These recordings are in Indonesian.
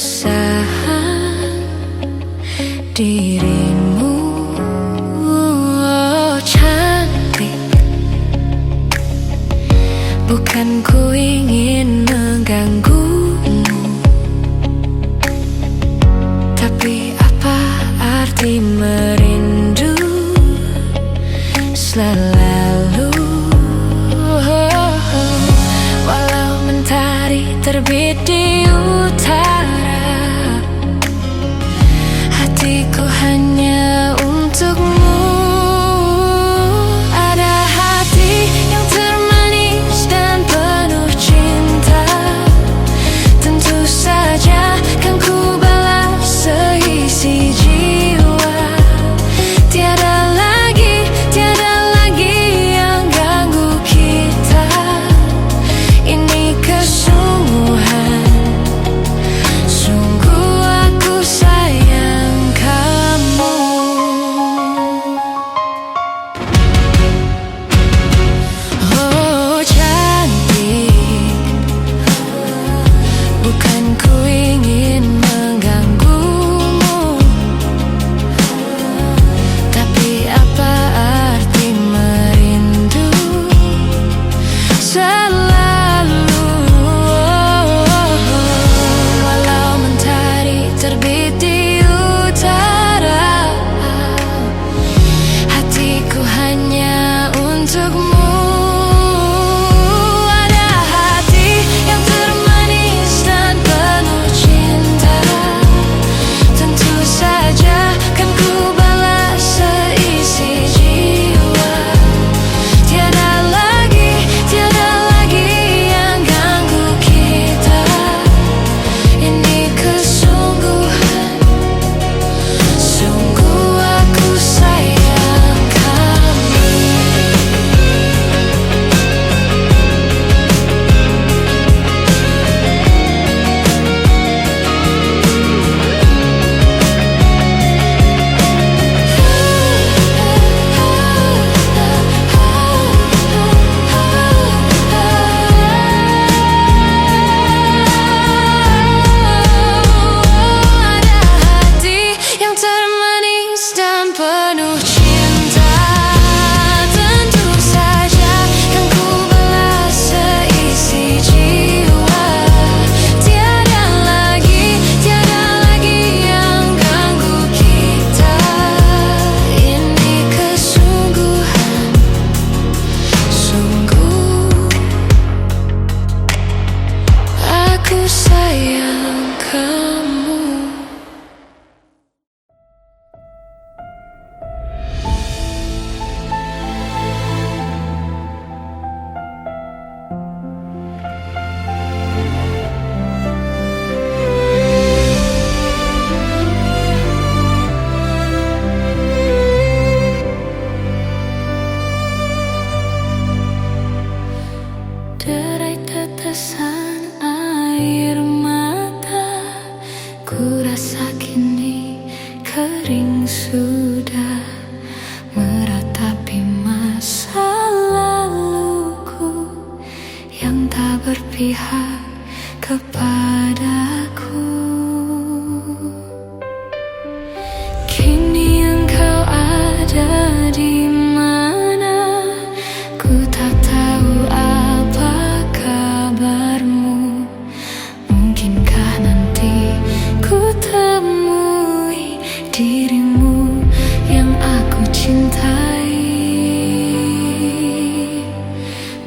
keresahan dirimu. Oh, cantik, bukan ku ingin mengganggumu, tapi apa arti merindu selalu. Walau mentari terbit di utara, hatiku hanya untukmu. Ada hati yang termanis dan penuh cinta, tentu saja kan ku balas seisi jiwa. Tiada lagi yang ganggu kita. Ini kesungguhan, sungguh aku sayang kamu. Oh, cantik, bukan ku ingin mengganggumu, tapi apa arti merindu selalu. Walau mentari terbit di utara, hatiku hanya untukmu. Ada hati yang termanis dan penuh cinta, tentu saja kan ku balas seisi jiwa. Tiada lagi yang ganggu kita. Ini kesungguhan, sungguh aku sayang kamu. Ada hati yang termanis dan penuh cinta, tentu saja kan ku balas seisi jiwa. Tiada lagi yang ganggu kita. Ini kesungguhan, sungguh aku sayang kamu. Derai tetesan air mata, ku rasa kini kering sudah, meratapi masa laluku yang tak berpihak kepadaku. Kini engkau ada di mana, ku tak tahu apa kabarmu. Mungkinkah nanti ku temui dirimu yang aku cintai.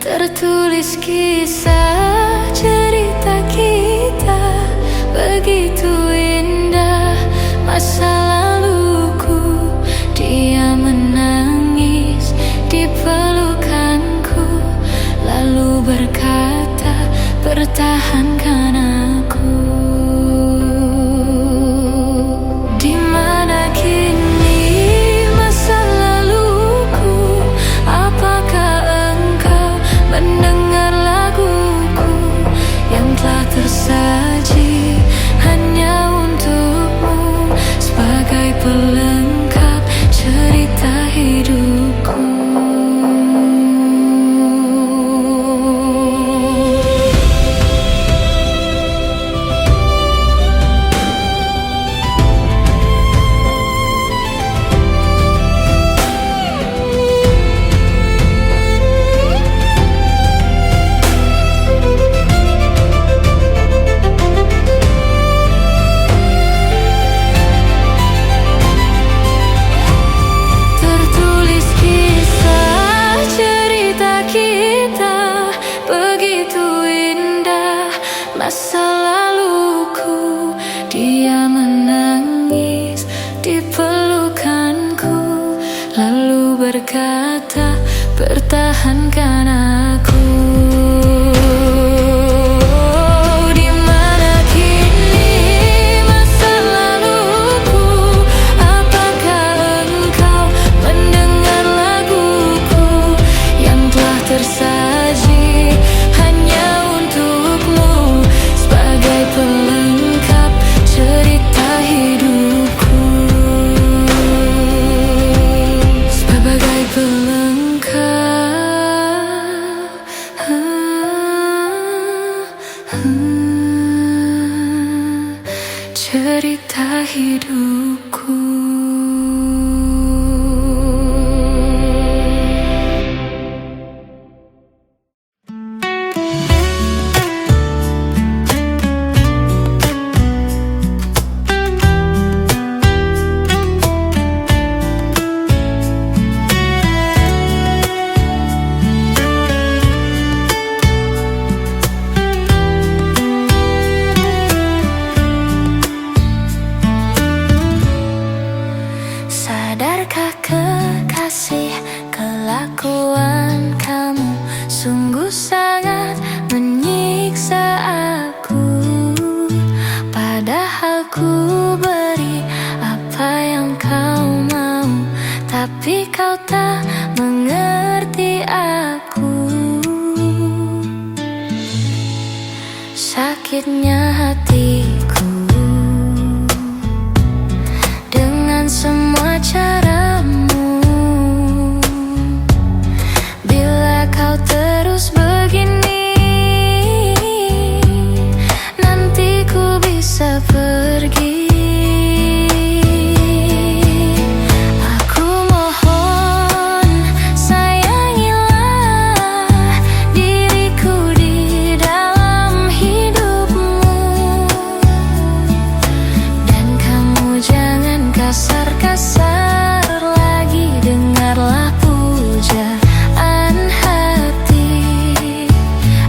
Tertulis kisah cerita kita, begitu indah masa laluku. Dia menangis di pelukanku, lalu berkata, pertahankan aku. Di mana kini masa laluku? Apakah engkau mendengar laguku yang telah tersaji hanya untukmu, sebagai pelengkap cerita hidupku. Dia menangis di pelukanku, lalu berkata, pertahankan aku. Tersaji hanya untukmu, sebagai pelengkap cerita hidupku, sebagai pelengkap cerita hidupku. Sadarkah kekasih, kelakuan kamu sungguh sangat menyiksa aku. Padahal ku beri apa yang kau mau, tapi kau tak mengerti aku. Sakitnya hatiku dengan semua caramu. Bila kau terus begini, nanti ku bisa pergi. Aku mohon, sayangilah diriku di dalam hidupmu, dan kamu jangan kasar-kasar lagi, dengarlah pujaan hati.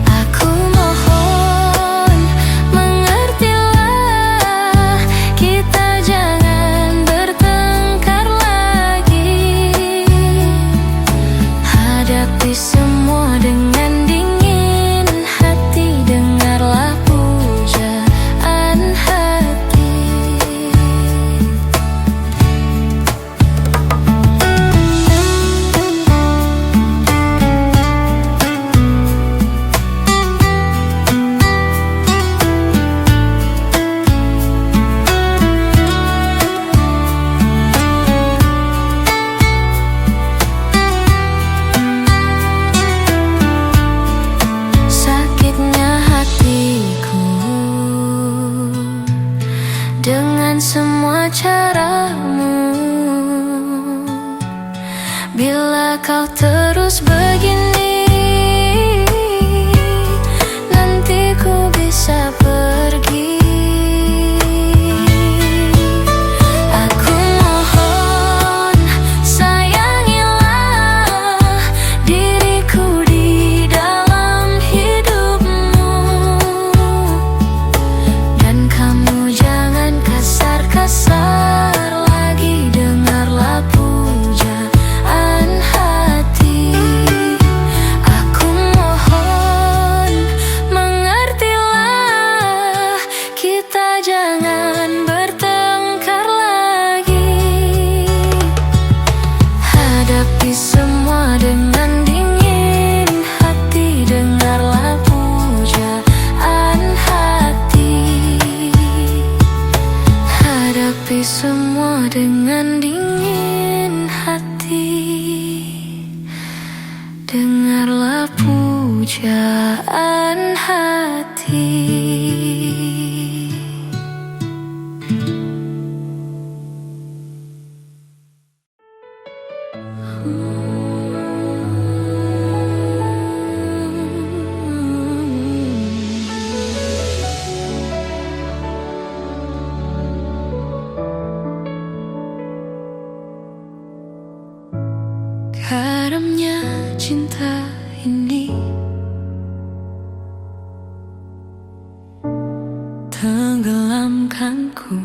Aku mohon, mengertilah, kita jangan bertengkar lagi. Hadapi semua dengan dingin hati, dengarlah pujaan hati. Sakitnya hatiku dengan semua caramu. Bila kau terus begini, nanti ku bisa pergi. Aku mohon, sayangilah diriku di dalam hidupmu, dan kamu jangan kasar-kasar lagi, dengarlah pujaan hati. Aku mohon, mengertilah, kita jangan bertengkar lagi. Hadapi semua dengan dingin hati, dengarlah pujaan hati. Hadapi semua dengan dingin hati, dengarlah pujaan hati. Karamnya cinta ini tenggelamkanku aku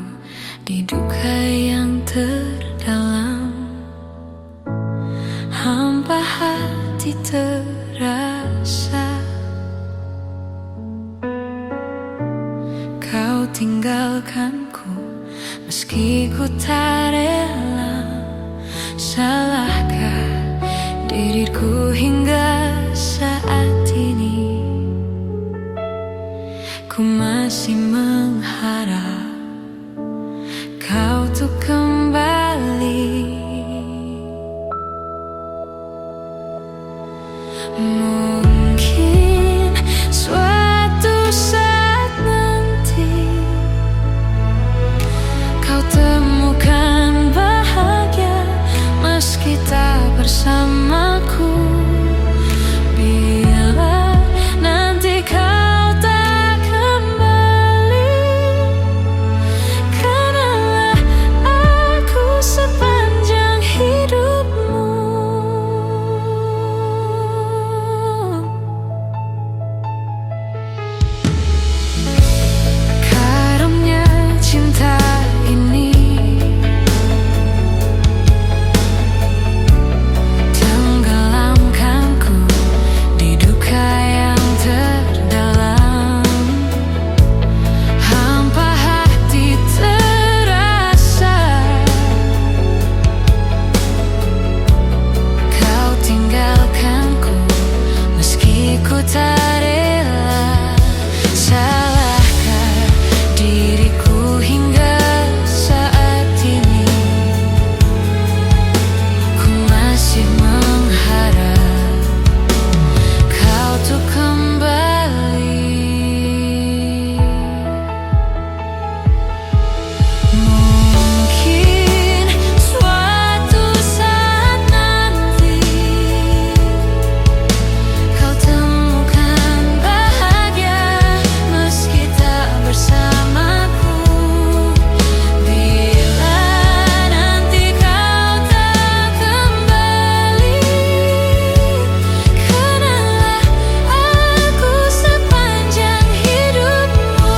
di duka yang terdalam. Hampa hati terasa, kau tinggalkanku meski ku tak rela. Salahkah diriku hingga saat ini? Ku masih mengharap kau tuh kembali. Mungkin suatu saat nanti kau temukan bahagia meski tak bersamaku. Bila nanti kau tak kembali, kenanglah aku sepanjang hidupmu. Karamnya cinta ini tenggelamkanku di duka yang terdalam. Hampa hati terasa, kau tinggalkanku meski ku tak rela. Salahkah diriku hingga saat ini? Ku masih mengharap kau tuh kembali. Mungkin suatu saat nanti kau temukan bahagia meski tak bersamaku. Bila nanti kau tak kembali, kenanglah aku sepanjang hidupmu.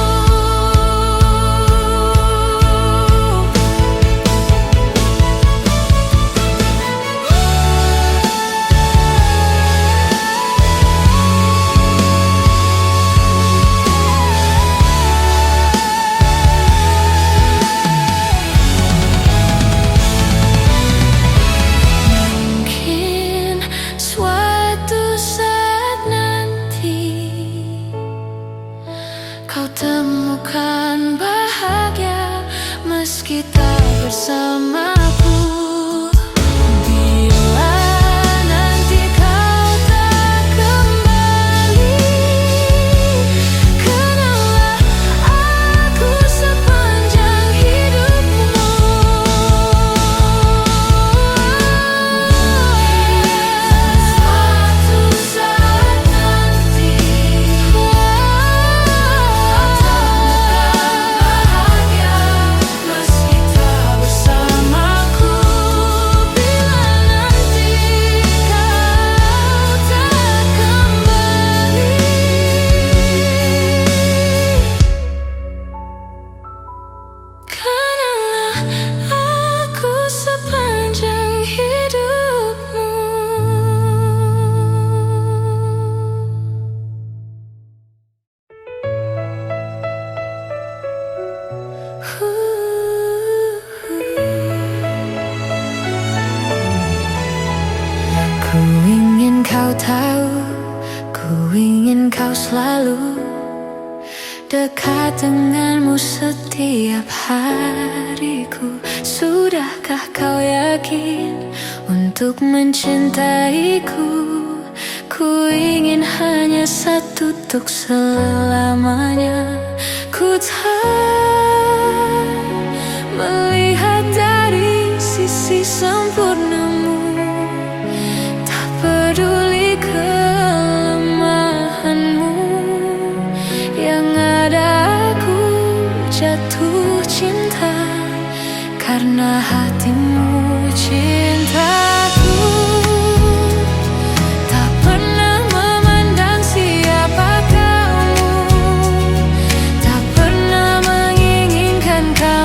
Mungkin suatu saat nanti kau temukan bahagia meski tak bersamaku. Bila nanti kau tak kembali, kenanglah aku sepanjang hidupmu. Suatu saat nanti kau temukan bahagia meski tak bersamaku. Bila nanti kau tak kembali, kenanglah aku sepanjang hidupmu. Ku ingin kau tahu, ku ingin kau selalu dekat denganmu setiap hariku. Sudahkah kau yakin untuk mencintaiku? Ku ingin hanya satu untuk selamanya. Ku tak melihat dari sisi sempurnamu, tak peduli kelemahanmu. Yang ada aku jatuh cinta karena hatimu cintaku. Tak pernah memandang siapa kamu, tak pernah menginginkan kamu.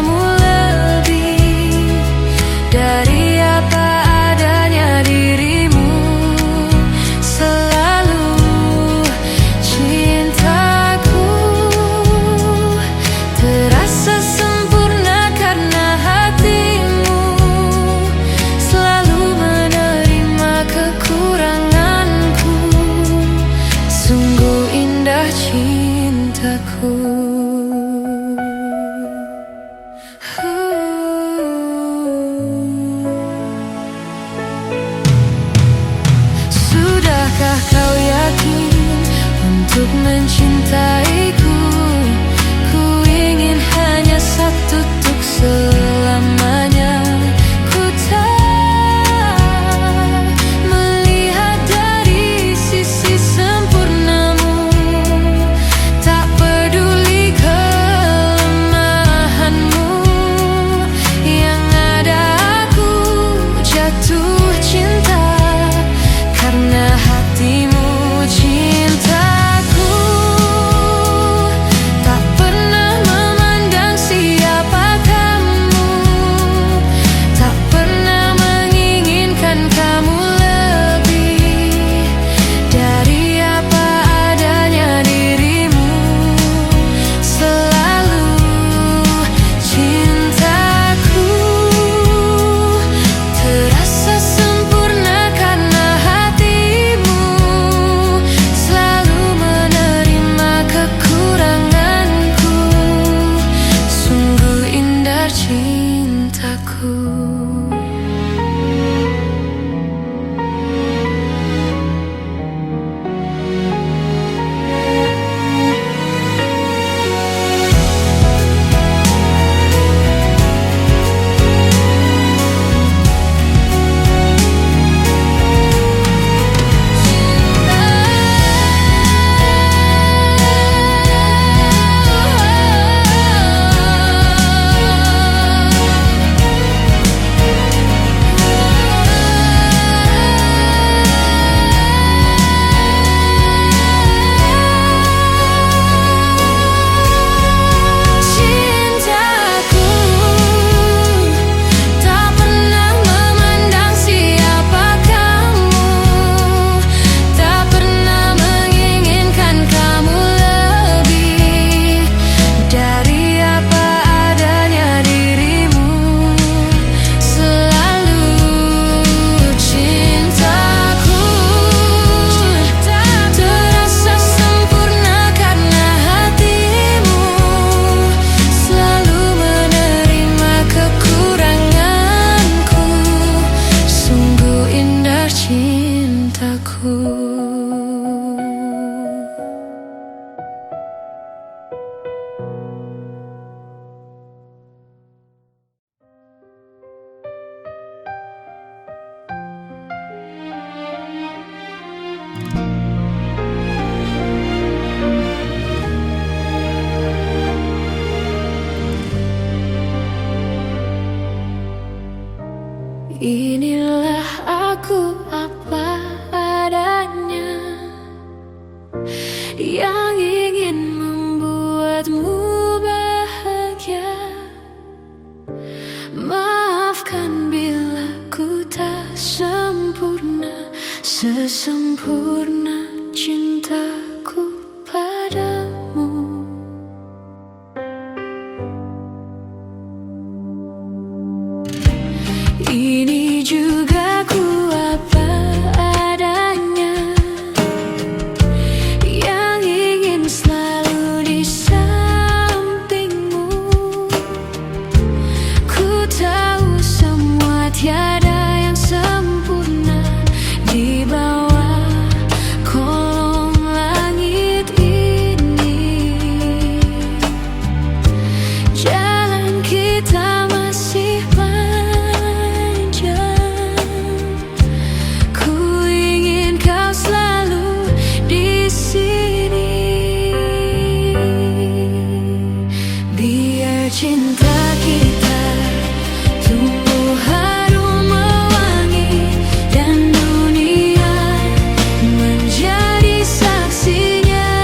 indah cintaku. Inilah aku apa adanya, yang ingin membuatmu bahagia. Maafkan bila ku tak sempurna, sesempurna cintaku padamu. Ini juga ku apa adanya, yang ingin selalu di sampingmu. Ku tahu semua tiada yang sempurna di bawah kolong langit ini. Jalan kita masih cinta kita tumbuh harum mewangi, dan dunia menjadi saksinya.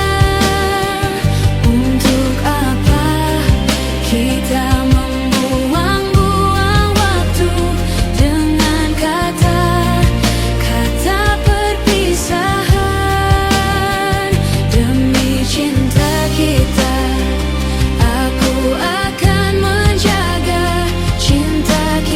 Untuk apa kita membuang-buang waktu dengan kata-kata perpisahan? Demi cinta kita, aku akan menjaga cinta kita.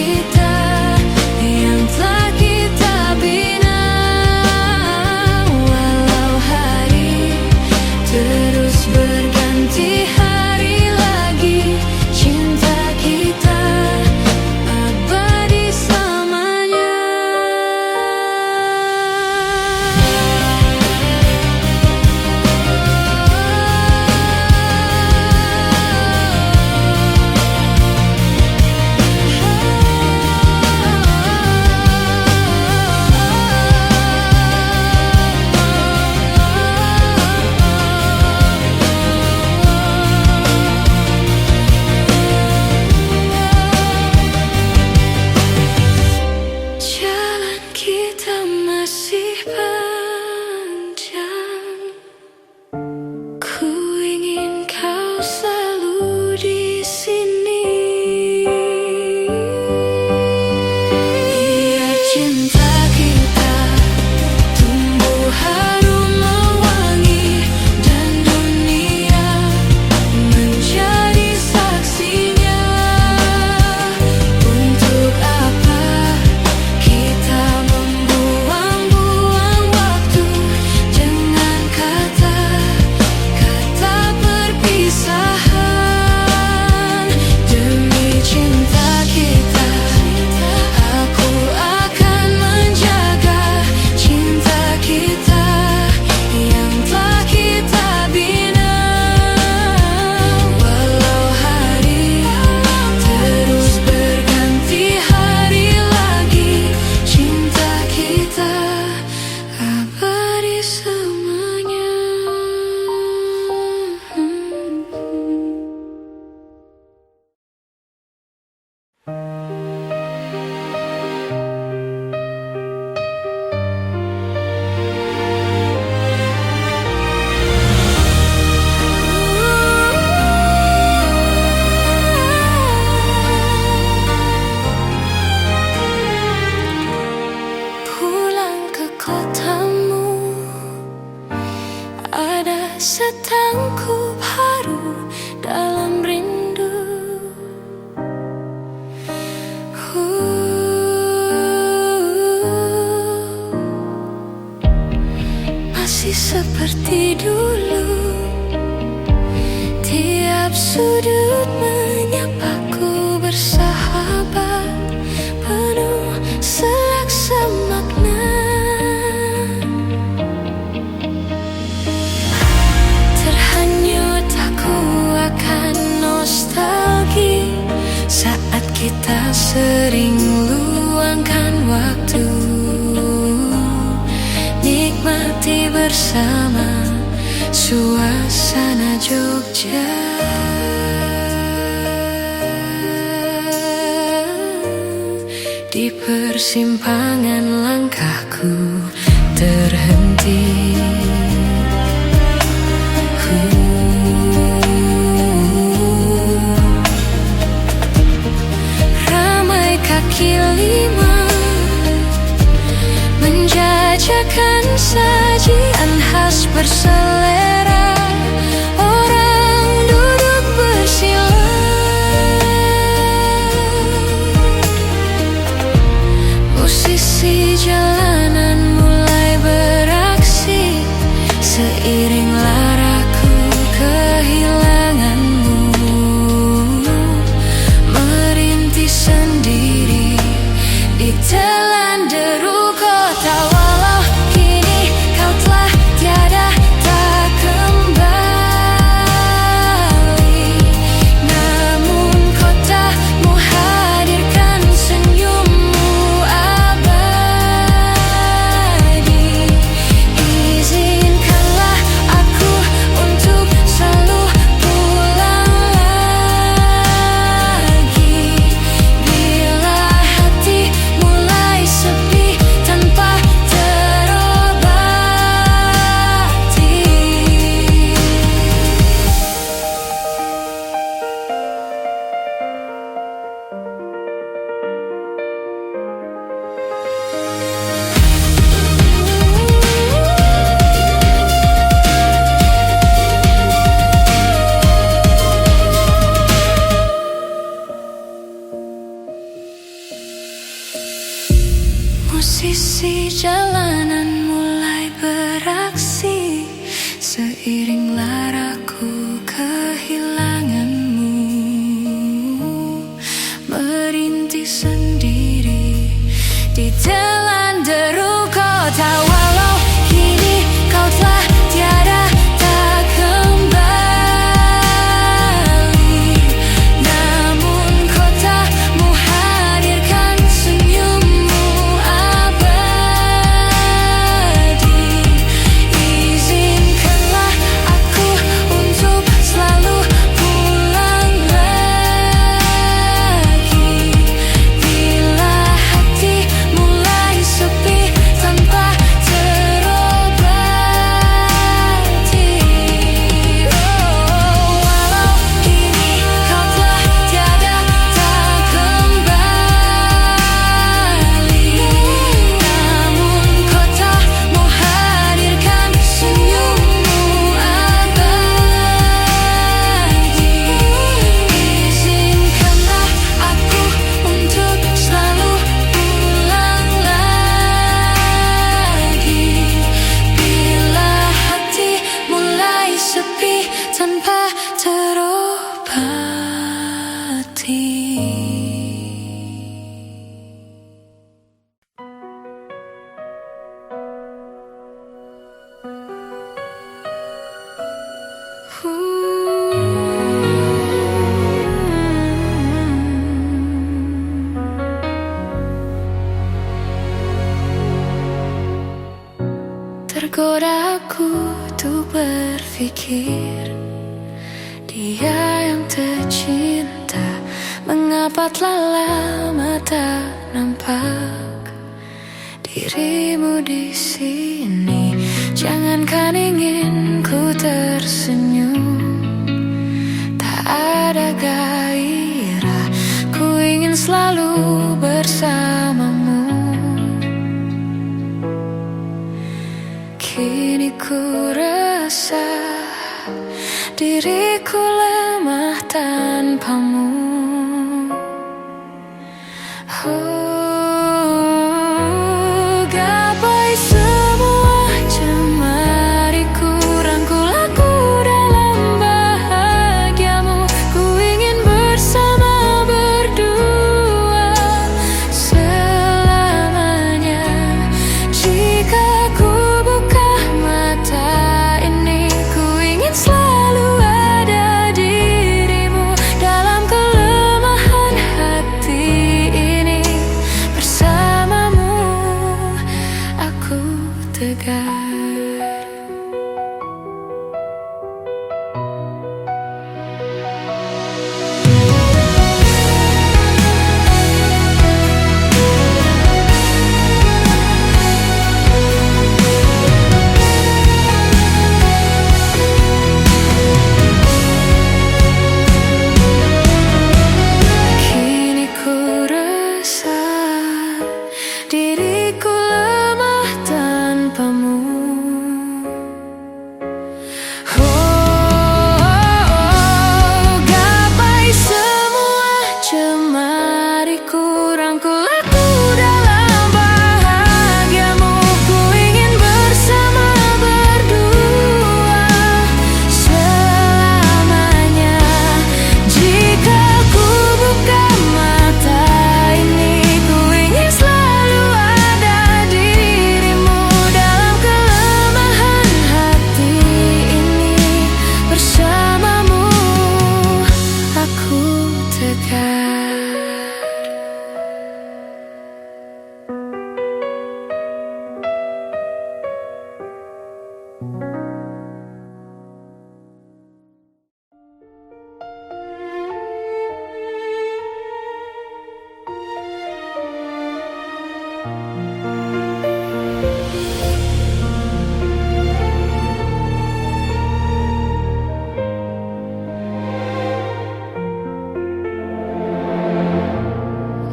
bersahabat, penuh selaksa makna. Terhanyut aku akan nostalgia saat kita sering luangkan waktu, nikmati bersama suasana Jogja. Di persimpangan langkahku terhenti, ramai kaki lima menjajakan sajian khas berselera. Orang duduk bersila, musisi jalanan mulai beraksi, seiring laraku kehilanganmu, merintih sendiri di telan deru kota. Walau kini kau telah tiada tak kembali, namun kotamu hadirkan senyummu abadi. Izinkanlah aku untuk selalu pulang lagi, bila hati mulai sepi tanpa terobati. Musisi jalanan mulai beraksi, seiring laraku kehilanganmu, merintih sendiri di telan deru kota. Walau kini kau telah tiada tak kembali, namun kotamu hadirkan senyummu abadi. Izinkanlah aku untuk selalu pulang lagi, bila hati mulai sepi tanpa terobati. Walau kini kau telah tiada tak kembali, namun kotamu hadirkan senyummu abadi. Izinkanlah aku untuk selalu pulang lagi, bila hati mulai sepi tanpa terobati. Tergoda aku untuk berpikir, dia yang tercinta, mengapa telah lama tak nampak dirimu di sini. Jangankan ingin ku tersenyum, tak ada gairah, ku ingin selalu bersamamu. Kini ku rasa diriku lemah tanpamu. Gapai semua cemariku, rangkul aku dalam bahagiamu. Ku ingin bersama berdua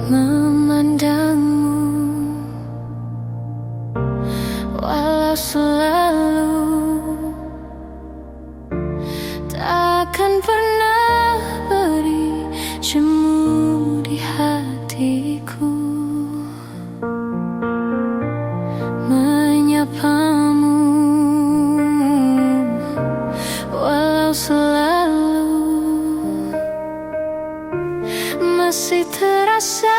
memandangmu, walau selalu takkan pernah beri jemu di hatiku, menyapamu walau selalu masih terasa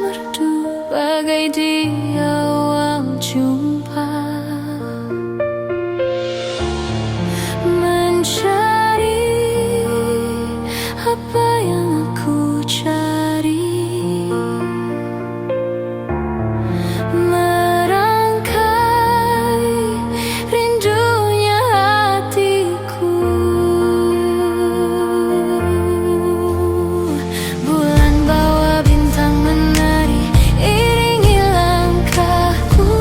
merdu bagai di awal jumpa, mencari apa yang aku cari, merangkai rindunya hatiku. Bulan bawa bintang menari, iringi langkahku.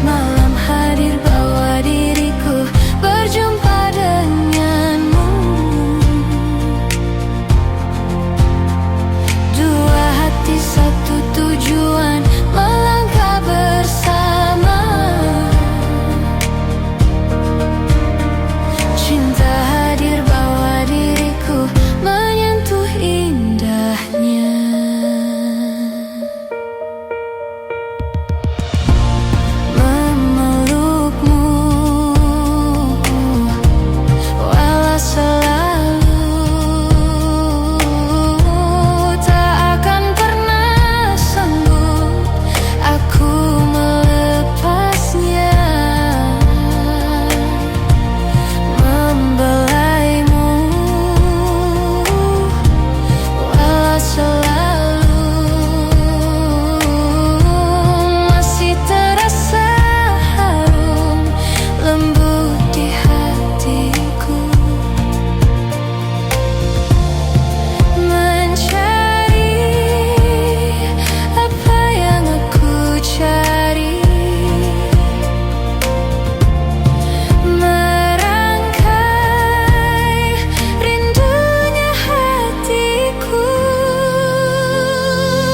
Malam hadir bawa diriku berjumpa denganmu. Dua hati satu tujuan, melangkah bersama. Cinta hadir bawa diriku menyentuh indahnya. Memelukmu walau selalu tak akan pernah sanggup aku melepasnya. Membelaimu walau selalu masih terasa harum lembut di hatiku, mencari apa yang aku cari, merangkai rindunya hatiku.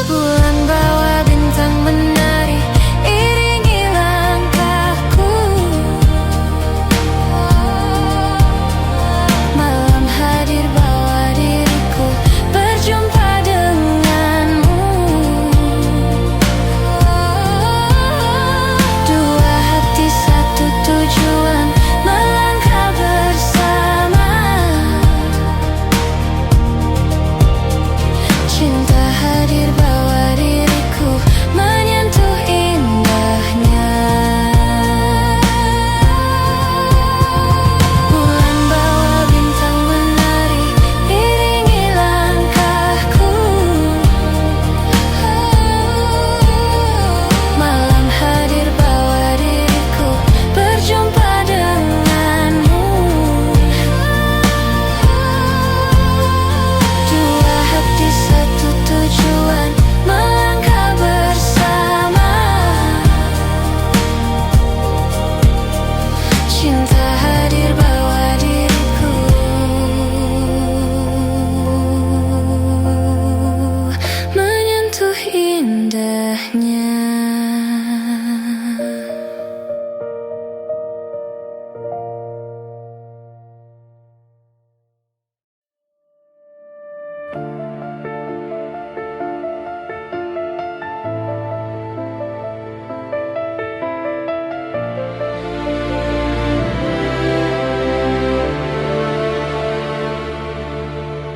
Bulan bawa bintang menari, iringi langkahku. Malam hadir bawa diriku berjumpa denganmu. Dua hati satu tujuan, melangkah bersama. Cinta hadir bawa diriku menyentuh indahnya. Bulan bawa bintang menari, iringi langkahku. Malam hadir bawa diriku berjumpa denganmu. Dua hati satu tujuan, melangkah bersama. Cinta hadir bawa diriku menyentuh indahnya.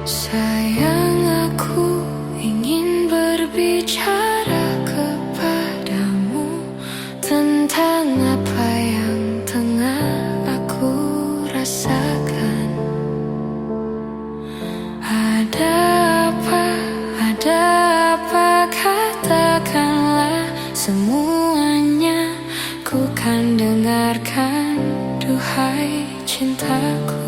Sayang, aku ingin berbicara kepadamu tentang apa yang tengah aku rasakan. Ada apa, katakanlah semuanya, ku kan dengarkan, duhai cintaku.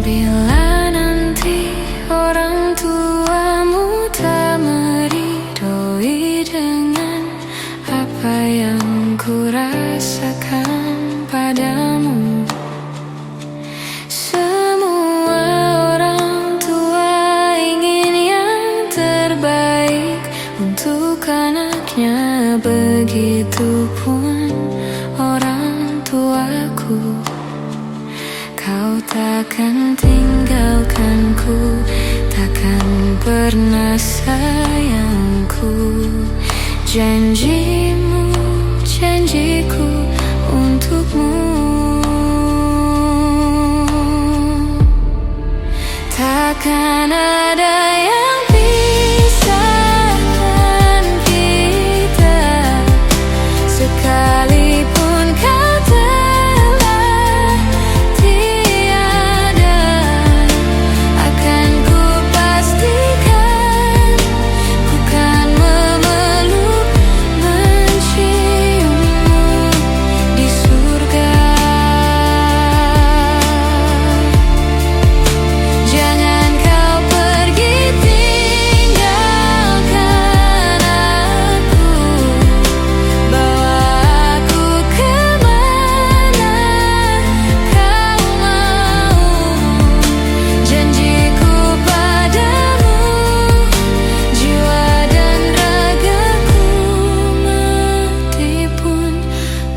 Bila begitupun orang tuaku. Kau takkan tinggalkanku, takkan pernah sayangku. Janjimu, janjiku untukmu. Takkan ada yang pisahkan kita, sekalipun kau telah tiada. Akan ku pastikan, ku kan memeluk, menciummu di surga. Jangan kau pergi tinggalkan aku, bawa aku kemana kau mau. Janjiku padamu, jiwa dan ragaku, mati pun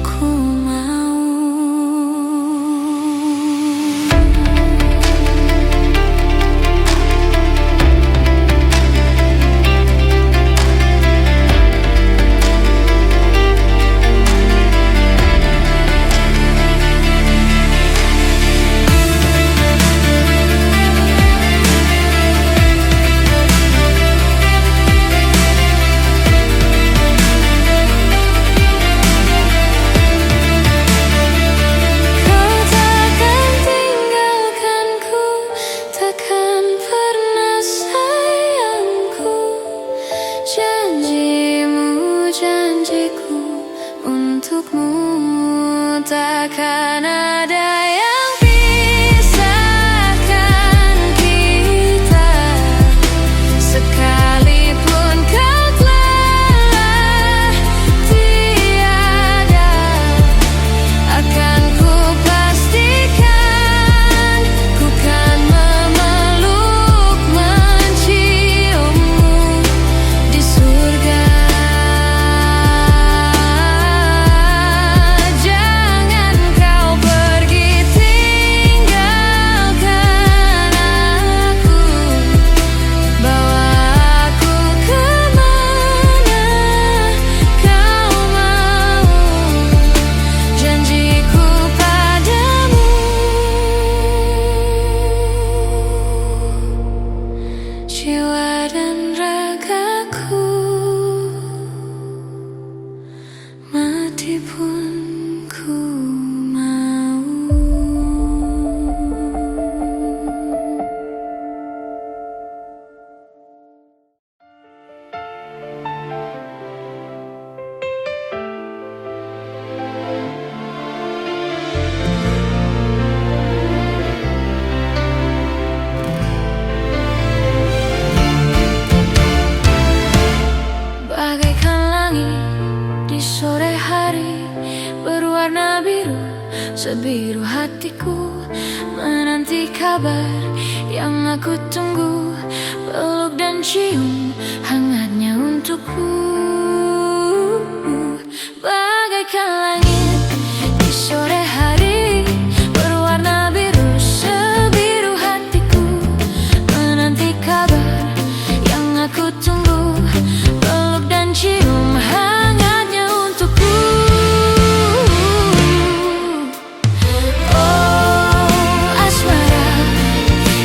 ku mau. Kau takkan tinggalkanku, takkan pernah sayangku. Janjimu, janjiku untukmu. Takkan ada yang pisahkan kita, sekalipun kau telah tiada. Akan ku pastikan, ku kan memeluk, menciummu di surga. Jangan kau pergi tinggalkan aku, bawa aku kemana kau mau. Janjiku padamu, jiwa dan ragaku, mati pun ku mau. Bagaikan langit di sore hari, berwarna biru, sebiru hatiku, menanti kabar yang aku tunggu, peluk dan cium hangatnya untukku. Bagaikan langit di sore hari, berwarna biru, sebiru hatiku, menanti kabar yang aku tunggu, peluk dan cium hangatnya untukku. Oh, asmara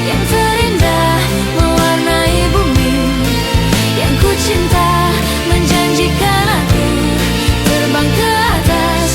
yang terindah mewarnai bumi, yang ku cinta menjanjikan aku terbang ke atas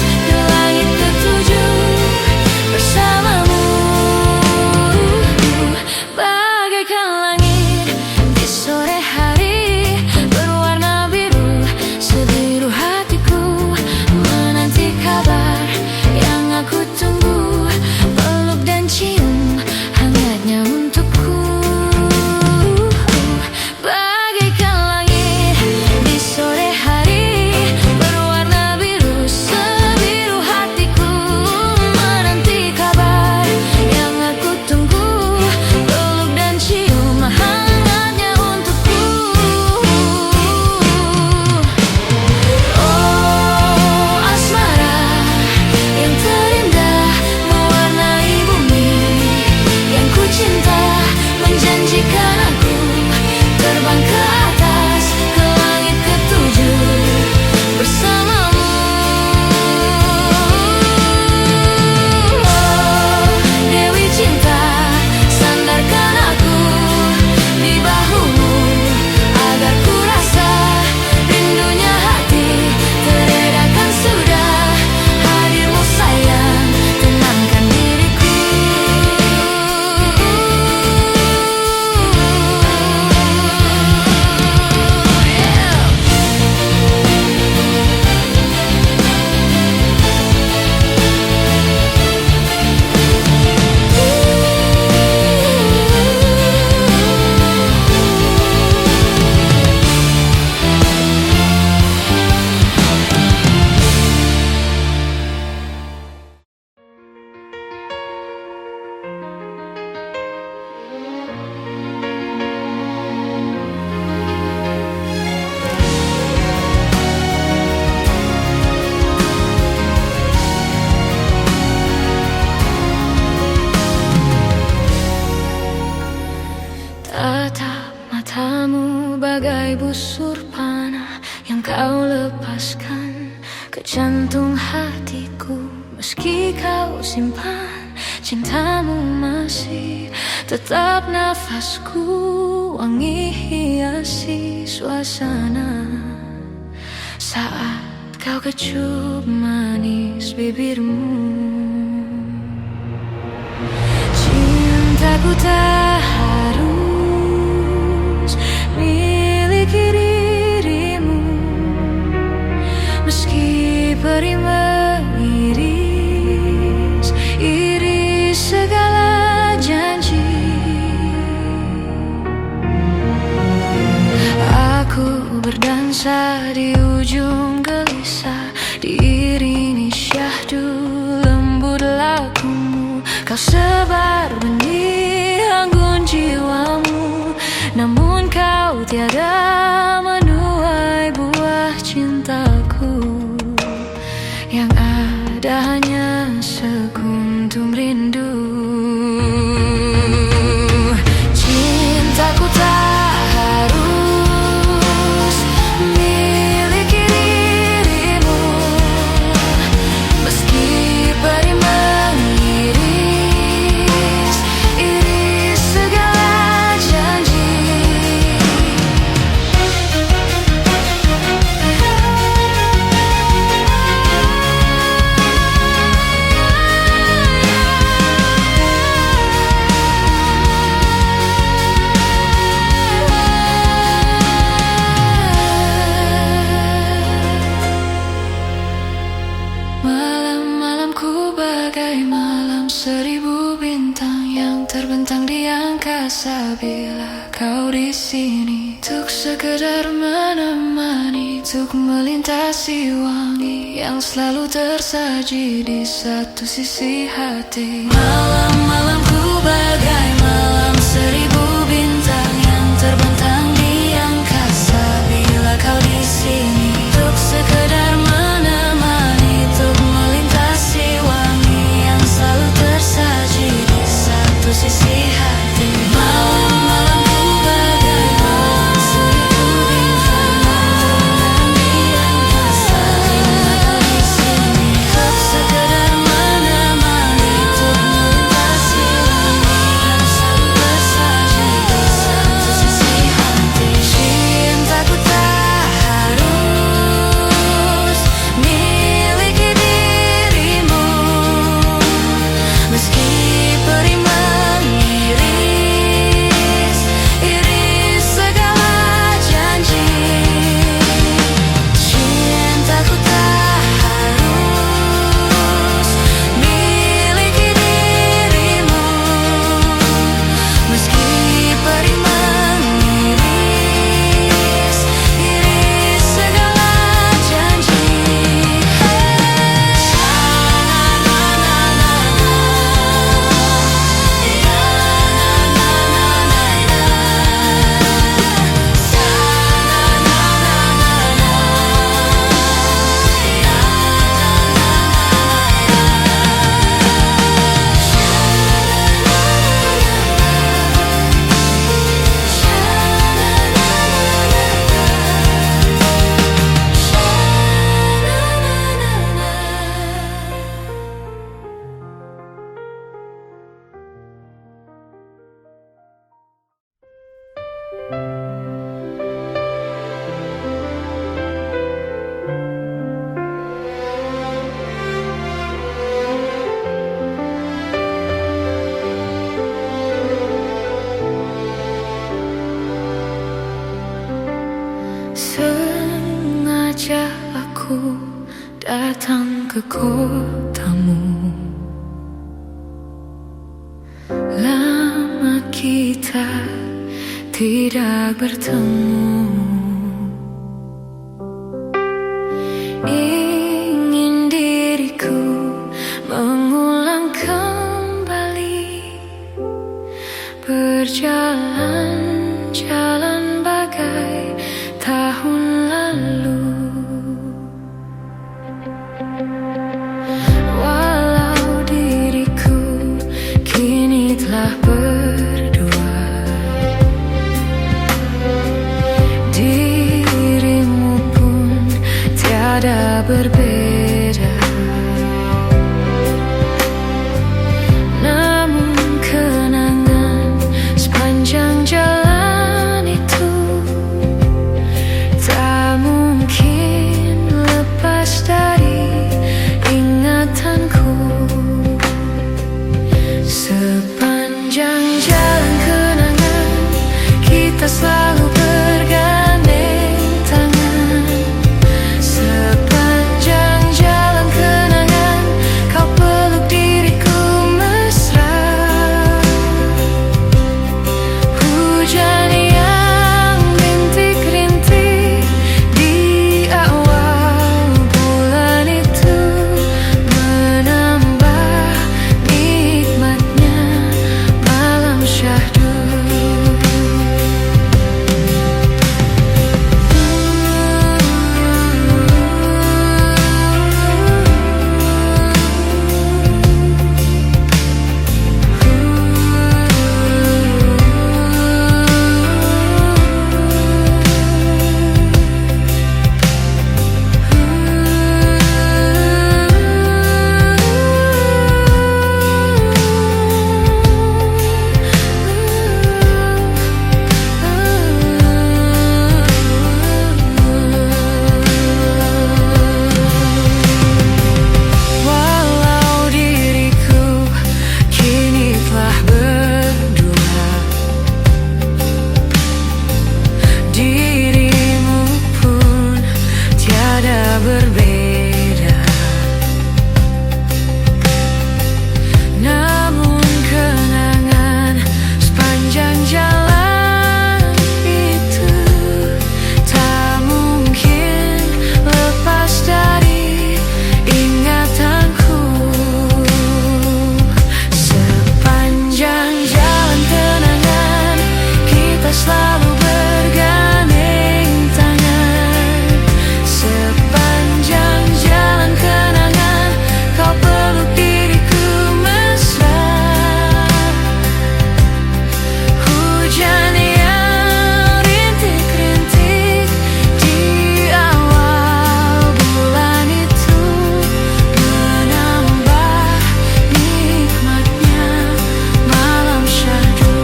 busur panah yang kau lepaskan ke jantung hatiku. Meski kau simpan, cintamu masih tetap nafasku. Wangi hiasi suasana saat kau kecup manis bibirmu. Cintaku tak harus miliki dirimu, meski perih mengiris segala janji. Aku berdansa di ujung gelisah, diiringi syahdu lembut lagumu. Kau sebar benih anggun jiwamu, namun kau tiada menuai buah cintaku. Yang ada hanya sekuntum rindu. Cintaku tak harus miliki dirimu, meski perih mengiris segala janji. Malam-malamku bagai malam seribu bintang yang terbentang di angkasa. Bila kau di sini, untuk sekedar menemani, untuk melintasi wangi yang selalu tersaji di satu sisi hati. Malam-malamku bagai malam seribu bintang yang terbentang di angkasa. Bila kau di sini, untuk sekedar menemani, untuk melintasi wangi yang selalu tersaji di satu sisi hati. Malam-malamku bagai malam seribu bintang yang terbentang di angkasa. Bila kau di sini, untuk sekedar menemani, untuk melintasi wangi yang selalu tersaji di satu sisi hati. Cintaku tak harus miliki dirimu, meski perih mengiris segala janji. Cintaku tak harus miliki dirimu, meski perih mengiris segala janji. Sengaja aku datang ke kotamu. Lama kita tidak bertemu. Ingin diriku mengulang kembali berjalan-jalan bagai tahun lalu. Walau diriku kini telah berdua di tiada berbeda. Namun kenangan sepanjang jalan itu tak mungkin lepas dari ingatanku. Sepanjang jalan kenangan kita selalu bergandeng tangan. Sepanjang jalan kenangan kau peluk diriku mesra. Hujan yang rintik-rintik di awal bulan itu menambah nikmatnya malam syahdu. Walau diriku kini telah berdua, dirimu pun tiada berbeda. Namun kenangan sepanjang jalan itu tak mungkin lepas dari ingatanku. Sepanjang jalan kenangan kita selalu bergandeng tangan. Sepanjang jalan kenangan kau peluk diriku mesra. Hujan yang rintik-rintik di awal bulan itu menambah nikmatnya malam syahdu.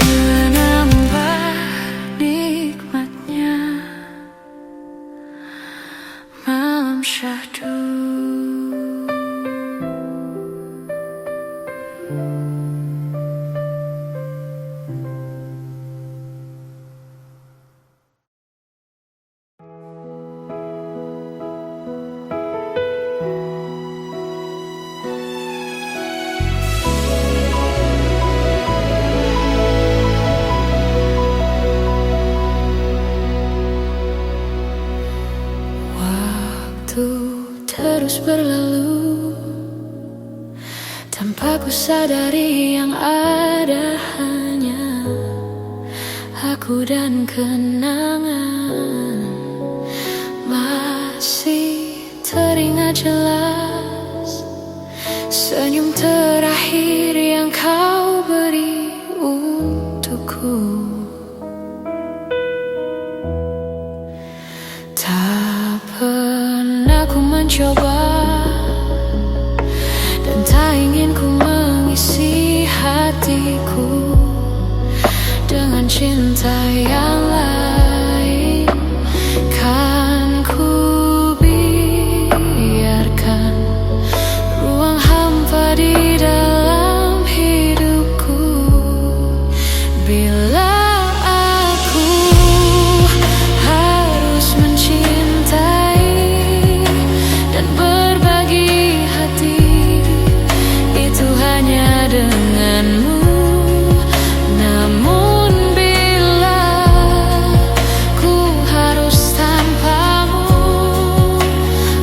Menambah nikmatnya malam syahdu. Waktu terus berlalu tanpa ku sadari yang ada hanya aku dan kenangan. Masih teringat jelas senyum terakhir yang kau beri untukku. Tak pernah ku mencoba dan tak ingin ku mengisi hatiku dengan cinta yang lain. Kan ku biarkan ruang hampa di dalam hidupku. Bila aku harus mencintai dan berbagi hati, itu hanya denganmu. Namun bila ku harus tanpamu,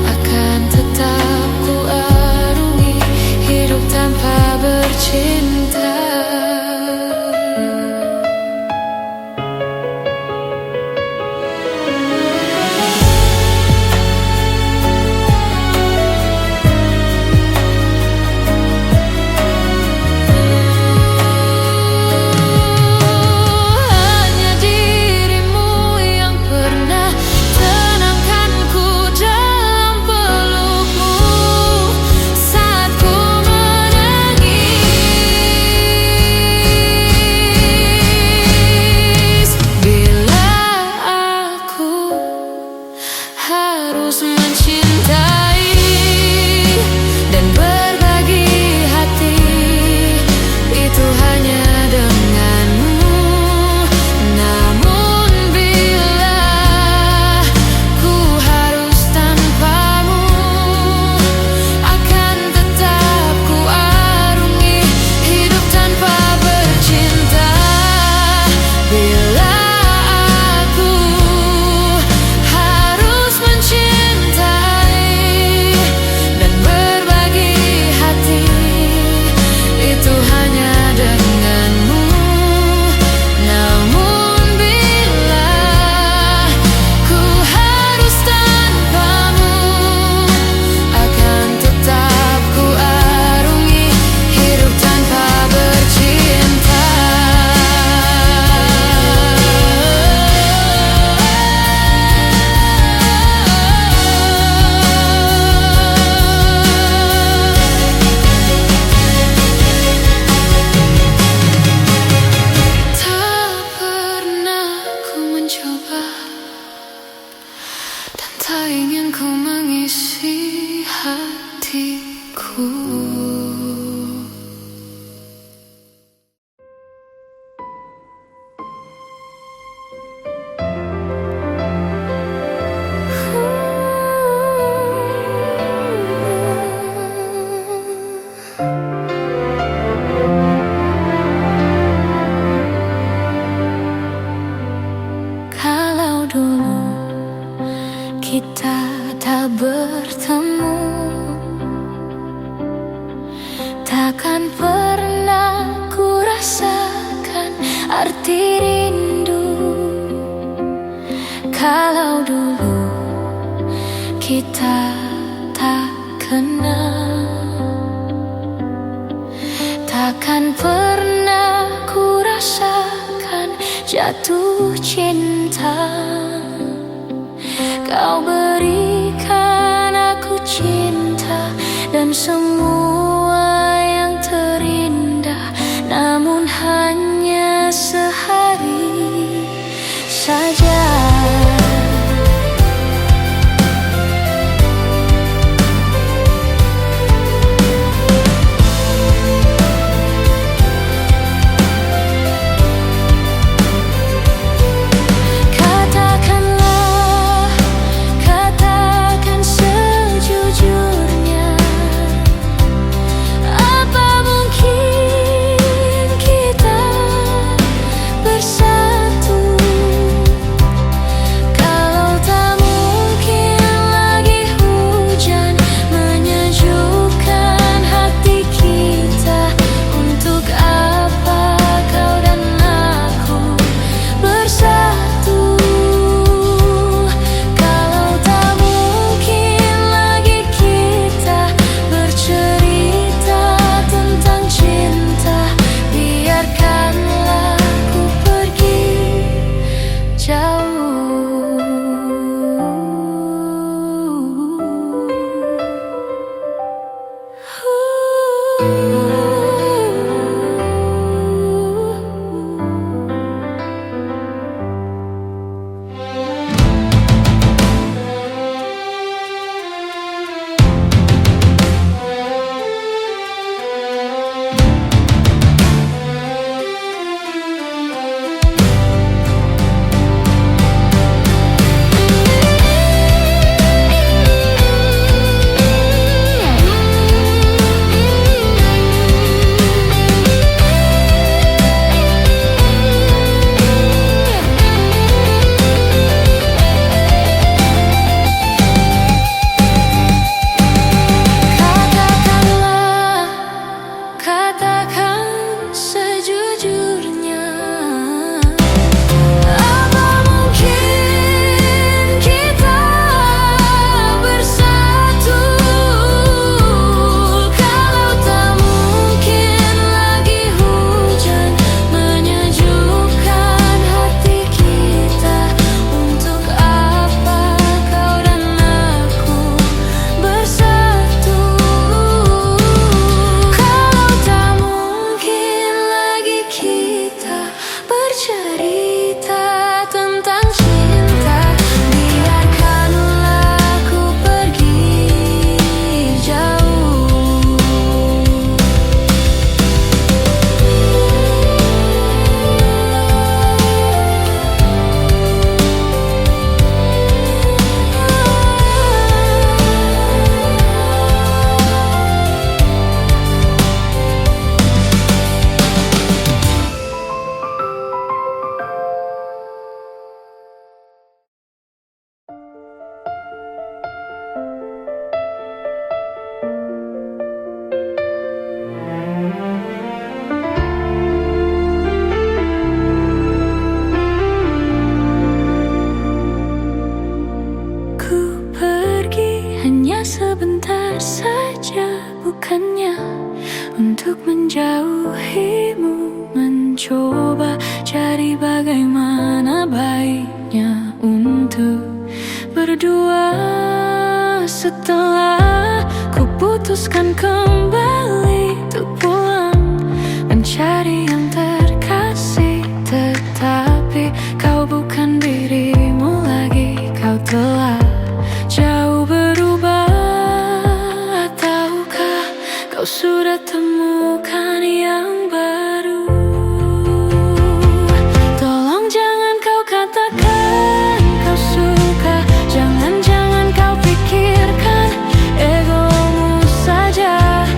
akan tetap ku arungi hidup tanpa bercinta. kita tak kenal. Takkan pernah ku rasakan jatuh cinta. Kau berikan aku cinta dan semua yang terindah, namun hanya sehari saja. Sebentar saja, bukannya untuk menjauhimu. Mencoba cari bagaimana baiknya untuk berdua. Setelah ku putuskan kembali untuk pulang mencari yang terkasih, tetapi kau bukan dirimu lagi. Kau telah jauh berubah. Kau sudah temukan yang baru. Tolong jangan kau katakan kau suka. Jangan kau pikirkan egomu saja.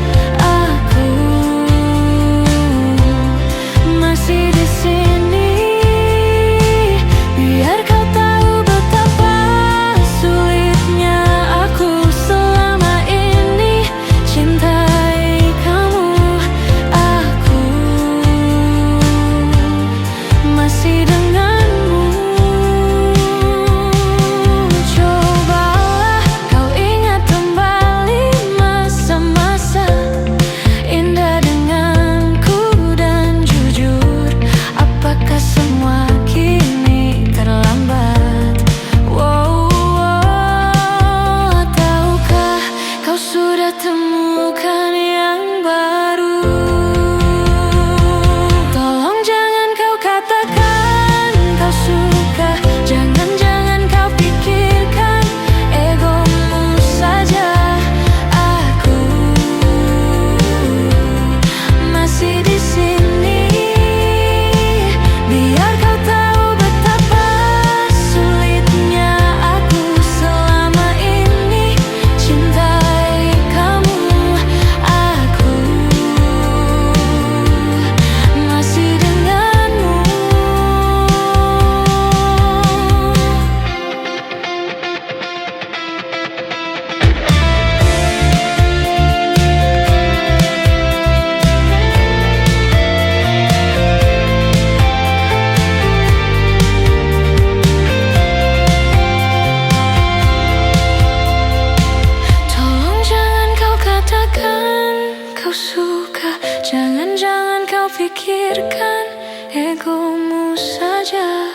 kau pikirkan egomu saja.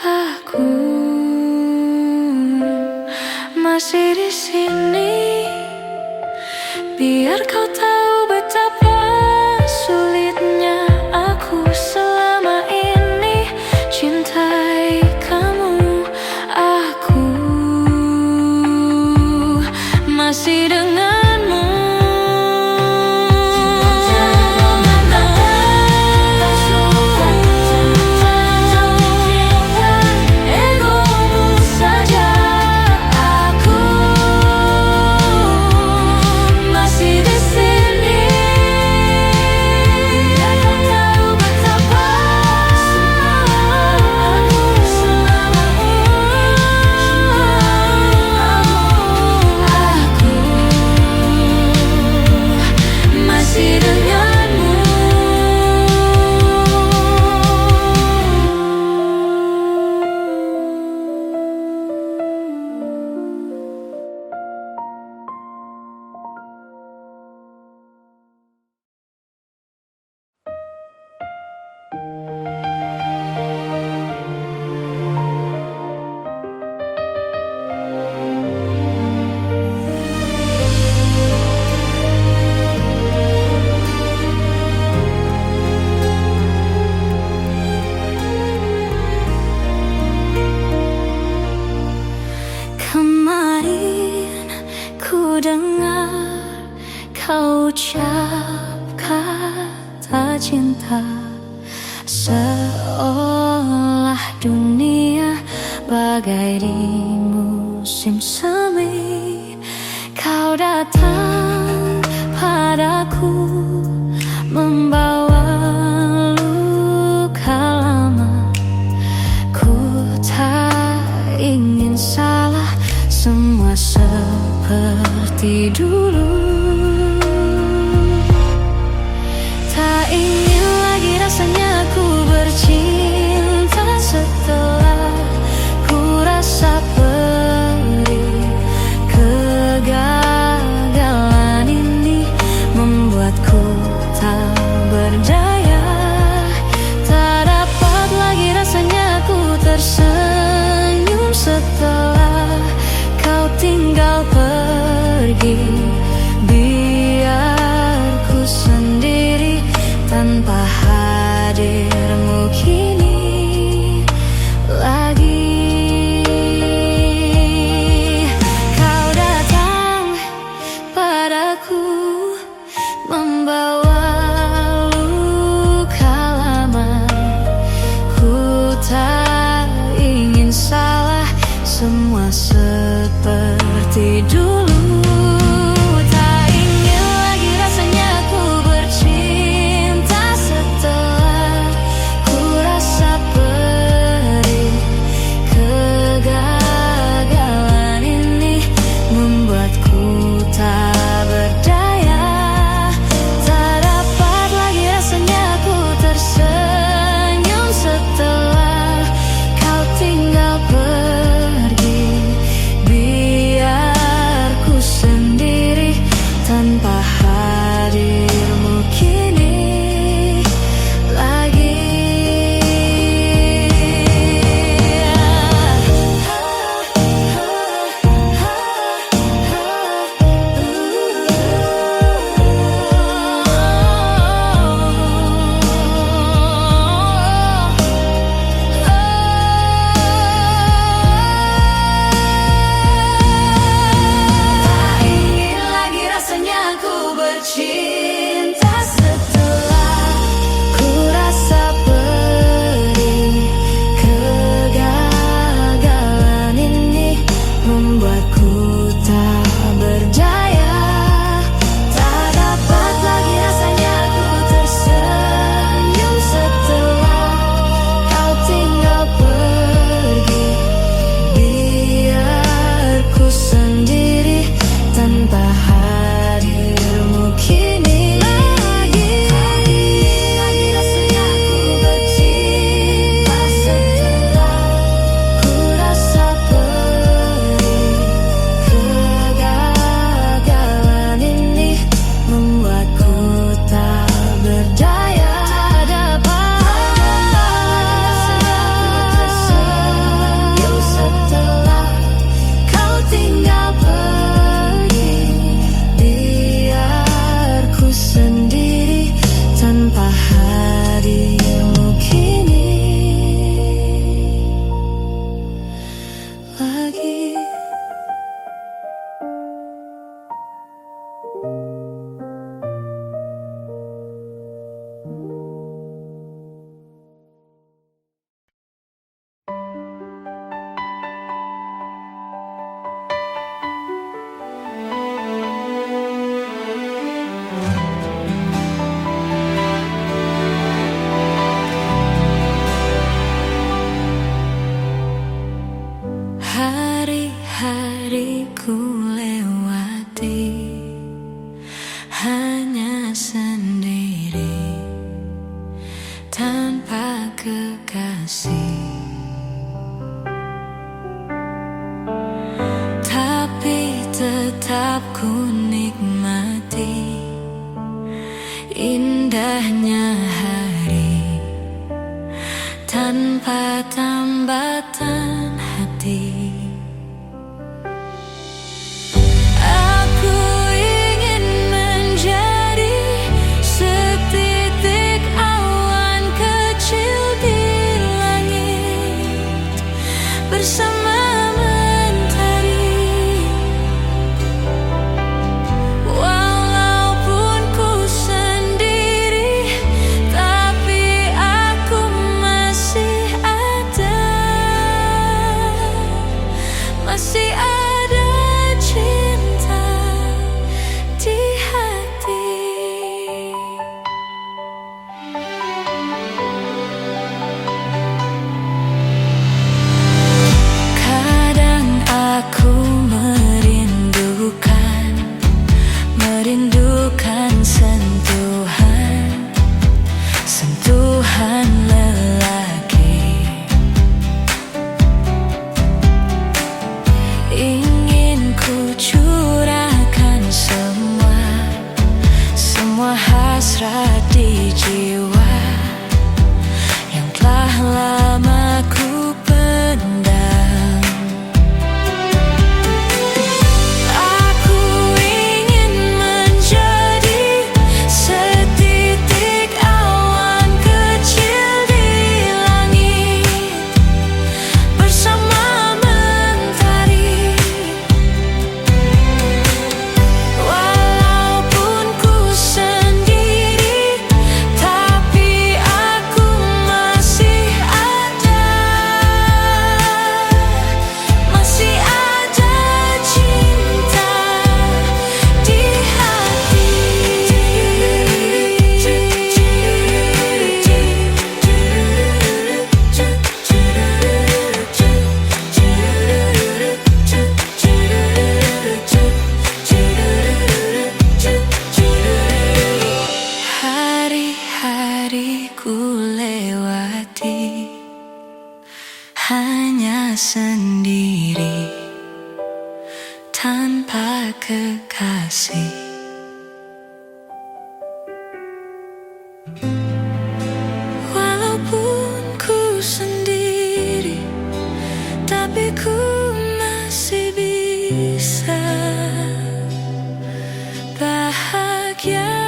Aku masih di sini, biar kau tahu betapa sulitnya aku selama ini cintai kamu. Aku masih denganmu. Kemarin ku dengar kau ucap kata cinta, seolah dunia bagai di musim semi. Kau datang padaku membawa luka lama. Ku tak ingin salah, semua seperti dulu. Tak ingin lagi rasanya ku bercinta setelah ku rasa perih. Kegagalan ini membuatku tak berdaya. Tak dapat lagi rasanya ku tersenyum setelah kau tinggal pergi. Biar ku sendiri tanpa hadirmu kini lagi. Kau datang padaku membawa luka lama. Ku tak ingin salah, semua seperti dulu. Tak ingin lagi rasanya ku bercinta setelah dirimu kini lagi. Hari-hariku lewati hanya sendiri tanpa kekasih, tapi tetap ku nikmati indahnya hari tanpa tambatan hati. Bersama mentari, walaupun ku sendiri, tapi aku masih ada, masih ada cinta di hati. Aku merindukan sentuhan lelaki. Ingin ku curahkan semua hasrat di jiwa yang telah lama ku pendam. Hari-hariku lewati hanya sendiri tanpa kekasih. Walaupun ku sendiri, tapi ku masih bisa bahagia.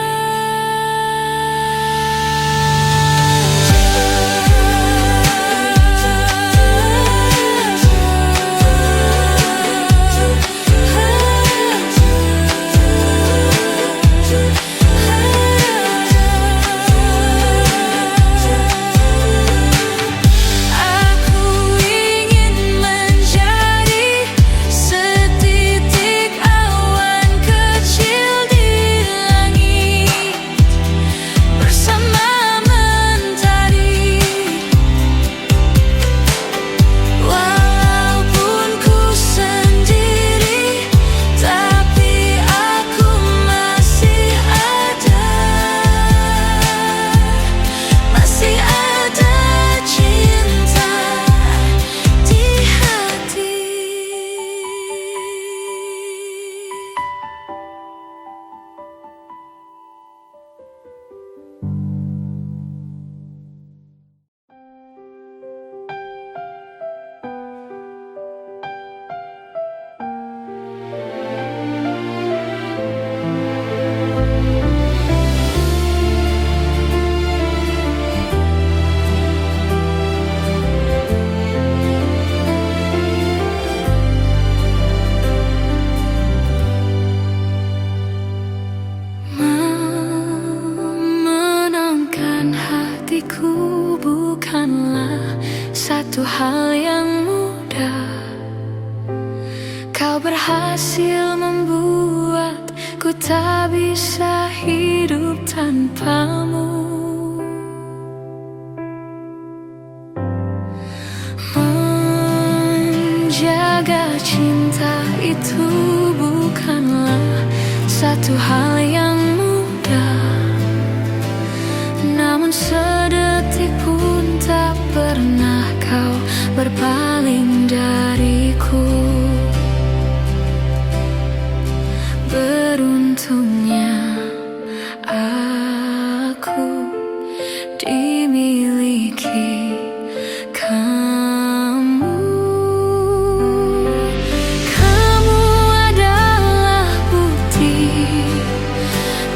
satu hal yang mudah. Kau berhasil membuatku tak bisa hidup tanpamu. Menjaga cinta itu bukanlah satu hal yang mudah, namun sedetik pun tak pernah kau berpaling dariku. Beruntungnya aku dimiliki kamu. Kamu adalah bukti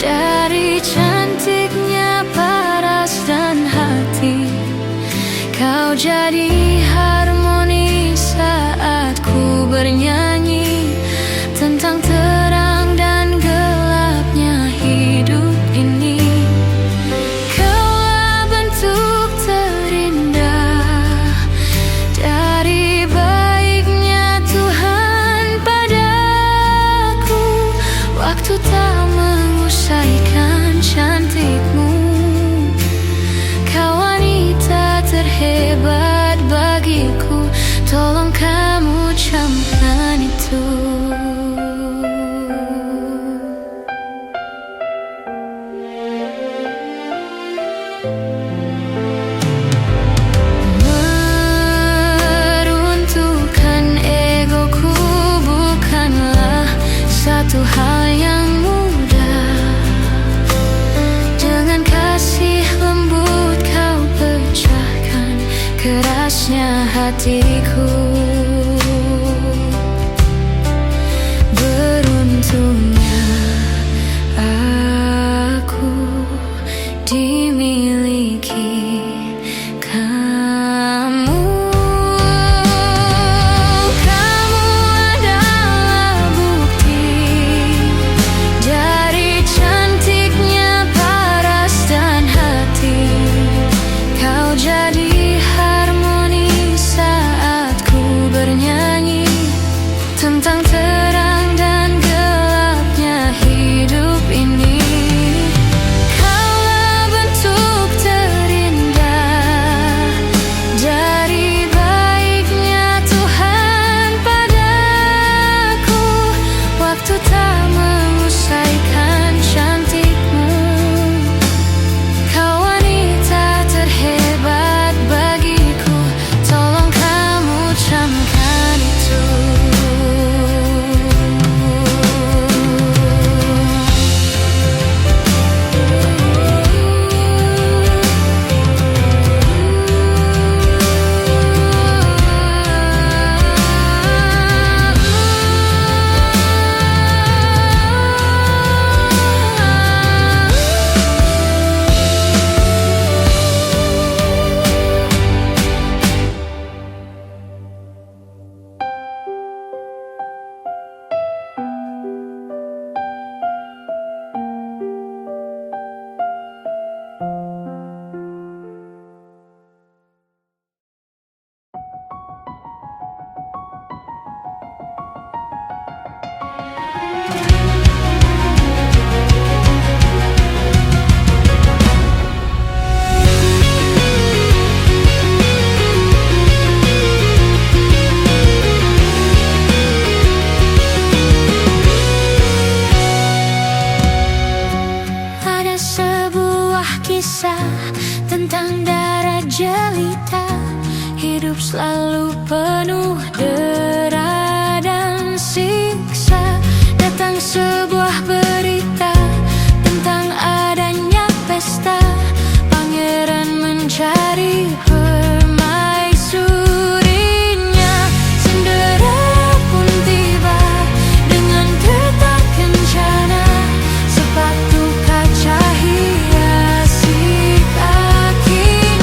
dari cantiknya paras dan hati. Kau jadi harmoni saat ku bernyanyi tentang terang dan gelapnya hidup ini. Kaulah bentuk terindah dari baiknya Tuhan padaku. Waktu tak mengusaikan cantikmu. Kau wanita terhebat bagiku, tolong kamu camkan itu. Meruntuhkan egoku bukanlah satu hal yang mudah. Dengan kasih lembut kau pecahkan kerasnya hatiku. Beruntungnya aku dimiliki kamu. Kamu adalah bukti dari cantiknya paras dan hati. Kau jadi harmoni saat ku bernyanyi tentang terang dan gelapnya hidup ini. Kaulah bentuk terindah dari baiknya Tuhan padaku. Waktu tak mengusaikan cantikmu. Kau wanita terhebat bagiku, tolong kamu camkan itu. Ada sebuah kisah tentang darah jelita. Hidup selalu penuh dera dan siksa. Datang sebuah berita tentang adanya pesta. Pangeran mencari permaisurinya. Cinderella pun tiba dengan kereta kencana. Sepatu kaca hiasi kakinya.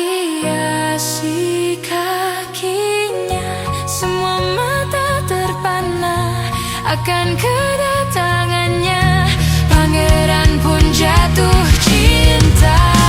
hiasi kakinya, semua mata terpana akan kedatangannya. Pangeran pun jatuh cinta.